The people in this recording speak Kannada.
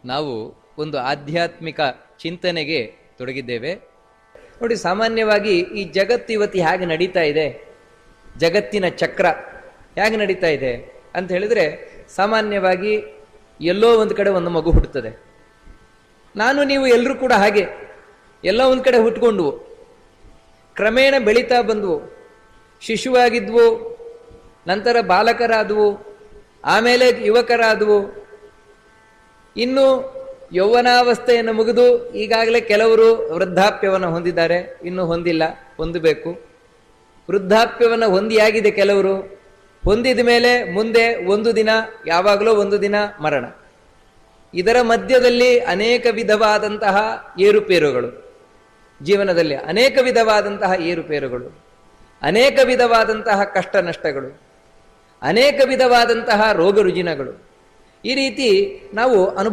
ನಾವು ಒಂದು ಆಧ್ಯಾತ್ಮಿಕ ಚಿಂತನೆಗೆ ತೊಡಗಿದ್ದೇವೆ. ನೋಡಿ, ಸಾಮಾನ್ಯವಾಗಿ ಈ ಜಗತ್ತು ಇವತ್ತು ಹೇಗೆ ನಡೀತಾ ಇದೆ, ಜಗತ್ತಿನ ಚಕ್ರ ಹೇಗೆ ನಡೀತಾ ಇದೆ ಅಂತ ಹೇಳಿದ್ರೆ, ಸಾಮಾನ್ಯವಾಗಿ ಎಲ್ಲೋ ಒಂದು ಕಡೆ ಒಂದು ಮಗು ಹುಟ್ಟುತ್ತದೆ. ನಾನು ನೀವು ಎಲ್ಲರೂ ಕೂಡ ಹಾಗೆ ಎಲ್ಲೋ ಒಂದು ಕಡೆ ಹುಟ್ಕೊಂಡ್ವು, ಕ್ರಮೇಣ ಬೆಳೀತಾ ಬಂದವು, ಶಿಶುವಾಗಿದ್ವು, ನಂತರ ಬಾಲಕರಾದವು, ಆಮೇಲೆ ಯುವಕರಾದವು, ಇನ್ನು ಯೌವನಾವಸ್ಥೆಯನ್ನು ಮುಗಿದು ಈಗಾಗಲೇ ಕೆಲವರು ವೃದ್ಧಾಪ್ಯವನ್ನು ಹೊಂದಿದ್ದಾರೆ, ಇನ್ನೂ ಹೊಂದಿಲ್ಲ, ಹೊಂದಬೇಕು. ವೃದ್ಧಾಪ್ಯವನ್ನು ಹೊಂದಿಯಾಗಿದೆ ಕೆಲವರು, ಹೊಂದಿದ ಮೇಲೆ ಮುಂದೆ ಒಂದು ದಿನ, ಯಾವಾಗಲೂ ಒಂದು ದಿನ ಮರಣ. ಇದರ ಮಧ್ಯದಲ್ಲಿ ಅನೇಕ ವಿಧವಾದಂತಹ ಏರುಪೇರುಗಳು, ಜೀವನದಲ್ಲಿ ಅನೇಕ ವಿಧವಾದಂತಹ ಏರುಪೇರುಗಳು, ಅನೇಕ ವಿಧವಾದಂತಹ ಕಷ್ಟ ನಷ್ಟಗಳು, ಅನೇಕ ವಿಧವಾದಂತಹ ರೋಗ ರುಜಿನಗಳು, ಈ ರೀತಿ ನಾವು